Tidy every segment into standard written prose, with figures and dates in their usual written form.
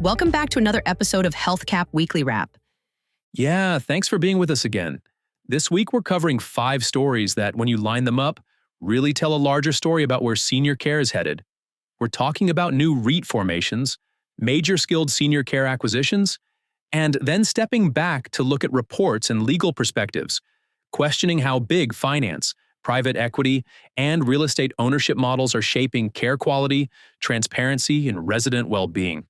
Welcome back to another episode of HealthCap Weekly Wrap. Yeah, thanks for being with us again. This week we're covering 5 stories that, when you line them up, really tell a larger story about where senior care is headed. We're talking about new REIT formations, major skilled senior care acquisitions, and then stepping back to look at reports and legal perspectives, questioning how big finance, private equity, and real estate ownership models are shaping care quality, transparency, and resident well-being.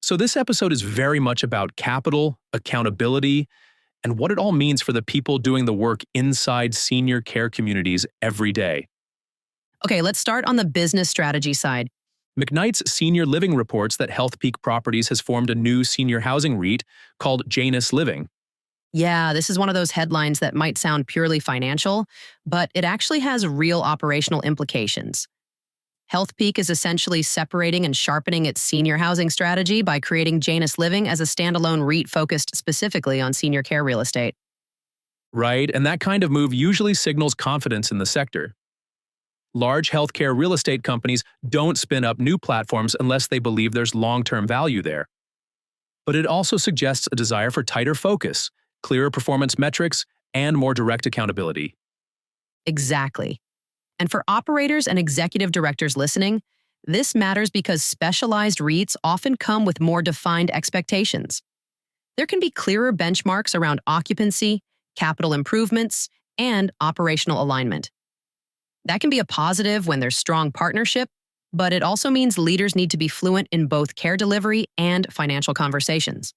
So this episode is very much about capital, accountability, and what it all means for the people doing the work inside senior care communities every day. Okay, let's start on the business strategy side. McKnight's Senior Living reports that Healthpeak Properties has formed a new senior housing REIT called Janus Living. Yeah, this is one of those headlines that might sound purely financial, but it actually has real operational implications. Healthpeak is essentially separating and sharpening its senior housing strategy by creating Janus Living as a standalone REIT focused specifically on senior care real estate. Right, and that kind of move usually signals confidence in the sector. Large healthcare real estate companies don't spin up new platforms unless they believe there's long-term value there. But it also suggests a desire for tighter focus, clearer performance metrics, and more direct accountability. Exactly. And for operators and executive directors listening, this matters because specialized REITs often come with more defined expectations. There can be clearer benchmarks around occupancy, capital improvements, and operational alignment. That can be a positive when there's strong partnership, but it also means leaders need to be fluent in both care delivery and financial conversations.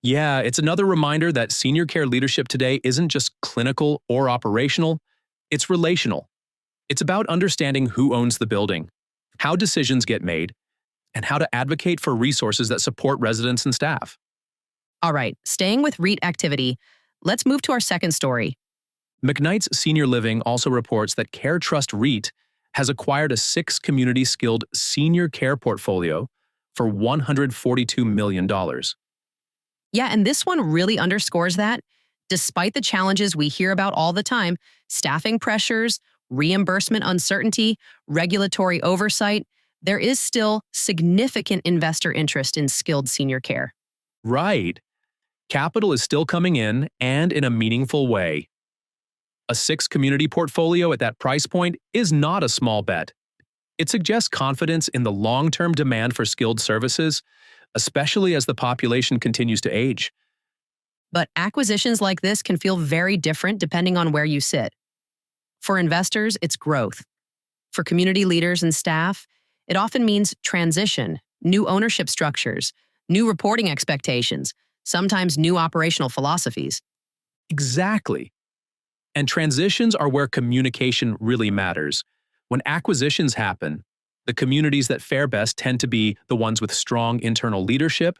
Yeah, it's another reminder that senior care leadership today isn't just clinical or operational, it's relational. It's about understanding who owns the building, how decisions get made, and how to advocate for resources that support residents and staff. All right, staying with REIT activity, let's move to our second story. McKnight's Senior Living also reports that CareTrust REIT has acquired a 6-community skilled senior care portfolio for $142 million. Yeah, and this one really underscores that, despite the challenges we hear about all the time, staffing pressures, reimbursement uncertainty, regulatory oversight, there is still significant investor interest in skilled senior care. Right. Capital is still coming in, and in a meaningful way. A 6-community portfolio at that price point is not a small bet. It suggests confidence in the long-term demand for skilled services, especially as the population continues to age. But acquisitions like this can feel very different depending on where you sit. For investors, it's growth. For community leaders and staff, it often means transition, new ownership structures, new reporting expectations, sometimes new operational philosophies. Exactly. And transitions are where communication really matters. When acquisitions happen, the communities that fare best tend to be the ones with strong internal leadership,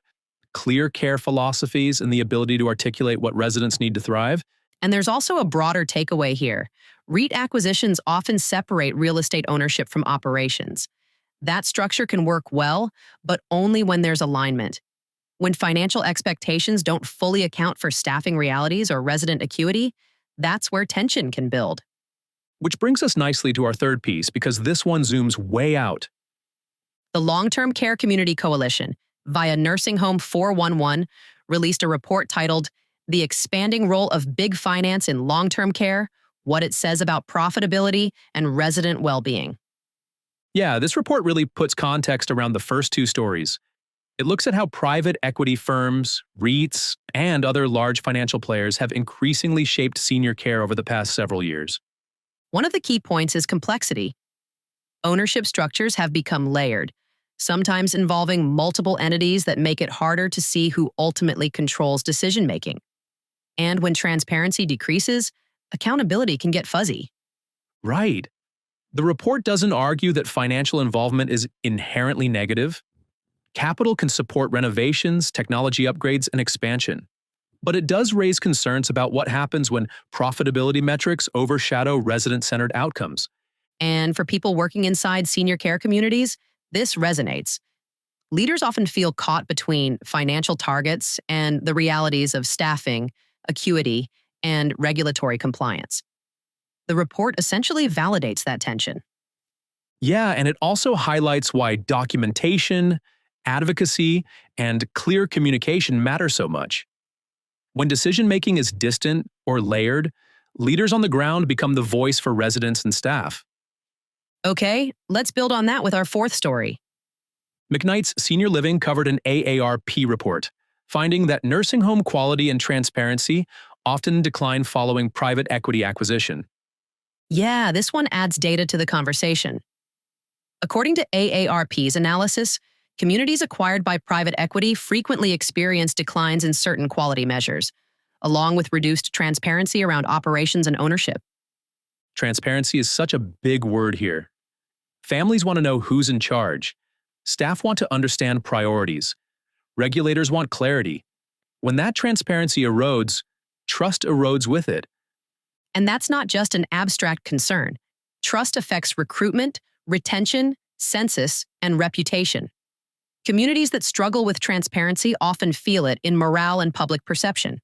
clear care philosophies, and the ability to articulate what residents need to thrive. And there's also a broader takeaway here. REIT acquisitions often separate real estate ownership from operations. That structure can work well, but only when there's alignment. When financial expectations don't fully account for staffing realities or resident acuity, that's where tension can build. Which brings us nicely to our third piece, because this one zooms way out. The Long-Term Care Community Coalition, via Nursing Home 411, released a report titled The Expanding Role of Big Finance in Long-Term Care, What It Says About Profitability and Resident Well-Being. Yeah, this report really puts context around the first 2 stories. It looks at how private equity firms, REITs, and other large financial players have increasingly shaped senior care over the past several years. One of the key points is complexity. Ownership structures have become layered, sometimes involving multiple entities that make it harder to see who ultimately controls decision-making. And when transparency decreases, accountability can get fuzzy. Right. The report doesn't argue that financial involvement is inherently negative. Capital can support renovations, technology upgrades, and expansion. But it does raise concerns about what happens when profitability metrics overshadow resident-centered outcomes. And for people working inside senior care communities, this resonates. Leaders often feel caught between financial targets and the realities of staffing, acuity, and regulatory compliance. The report essentially validates that tension. Yeah, and it also highlights why documentation, advocacy, and clear communication matter so much. When decision-making is distant or layered, leaders on the ground become the voice for residents and staff. Okay, let's build on that with our fourth story. McKnight's Senior Living covered an AARP report, finding that nursing home quality and transparency often decline following private equity acquisition. Yeah, this one adds data to the conversation. According to AARP's analysis, communities acquired by private equity frequently experience declines in certain quality measures, along with reduced transparency around operations and ownership. Transparency is such a big word here. Families want to know who's in charge. Staff want to understand priorities. Regulators want clarity. When that transparency erodes, trust erodes with it. And that's not just an abstract concern. Trust affects recruitment, retention, census, and reputation. Communities that struggle with transparency often feel it in morale and public perception.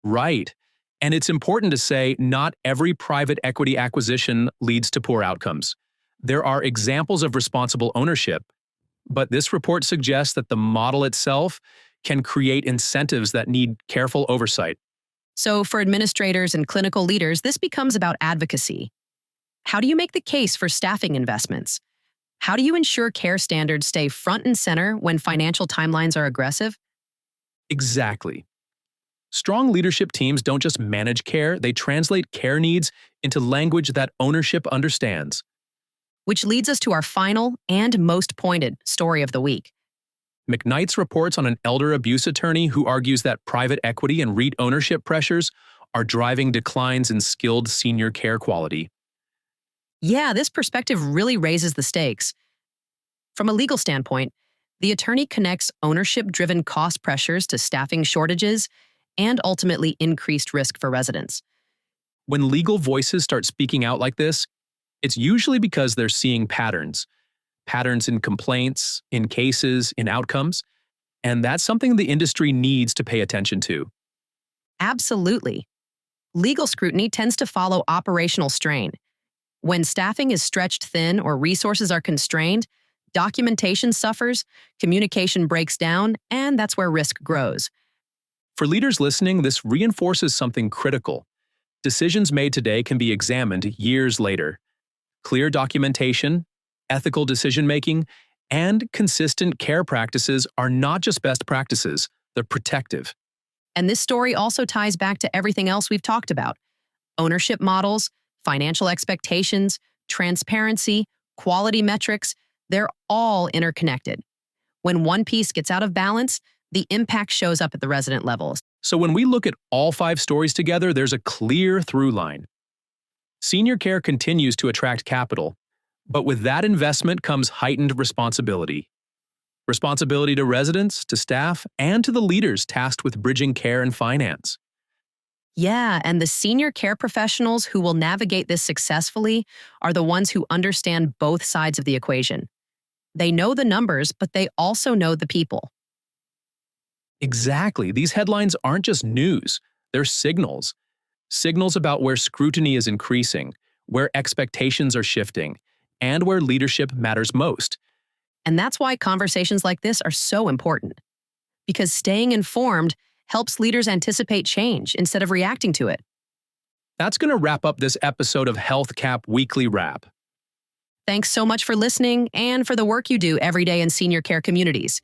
Right. And it's important to say not every private equity acquisition leads to poor outcomes. There are examples of responsible ownership, but this report suggests that the model itself can create incentives that need careful oversight. So for administrators and clinical leaders, this becomes about advocacy. How do you make the case for staffing investments? How do you ensure care standards stay front and center when financial timelines are aggressive? Exactly. Strong leadership teams don't just manage care, they translate care needs into language that ownership understands. Which leads us to our final and most pointed story of the week. McKnight's reports on an elder abuse attorney who argues that private equity and REIT ownership pressures are driving declines in skilled senior care quality. Yeah, this perspective really raises the stakes. From a legal standpoint, the attorney connects ownership-driven cost pressures to staffing shortages and ultimately increased risk for residents. When legal voices start speaking out like this, it's usually because they're seeing patterns in complaints, in cases, in outcomes, and that's something the industry needs to pay attention to. Absolutely. Legal scrutiny tends to follow operational strain. When staffing is stretched thin or resources are constrained, documentation suffers, communication breaks down, and that's where risk grows. For leaders listening, this reinforces something critical. Decisions made today can be examined years later. Clear documentation, ethical decision-making, and consistent care practices are not just best practices, they're protective. And this story also ties back to everything else we've talked about. Ownership models, financial expectations, transparency, quality metrics, they're all interconnected. When one piece gets out of balance, the impact shows up at the resident levels. So when we look at all 5 stories together, there's a clear through line. Senior care continues to attract capital, but with that investment comes heightened responsibility. Responsibility to residents, to staff, and to the leaders tasked with bridging care and finance. Yeah, and the senior care professionals who will navigate this successfully are the ones who understand both sides of the equation. They know the numbers, but they also know the people. Exactly. These headlines aren't just news, they're signals. Signals about where scrutiny is increasing, where expectations are shifting, and where leadership matters most. And that's why conversations like this are so important. Because staying informed helps leaders anticipate change instead of reacting to it. That's going to wrap up this episode of HealthCap Weekly Wrap. Thanks so much for listening and for the work you do every day in senior care communities.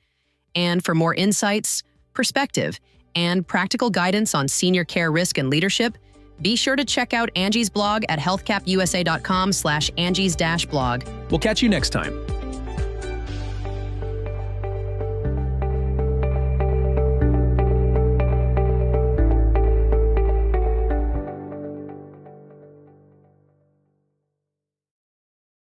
And for more insights, perspective, and practical guidance on senior care risk and leadership, be sure to check out Angie's blog at healthcapusa.com/Angie's-blog. We'll catch you next time.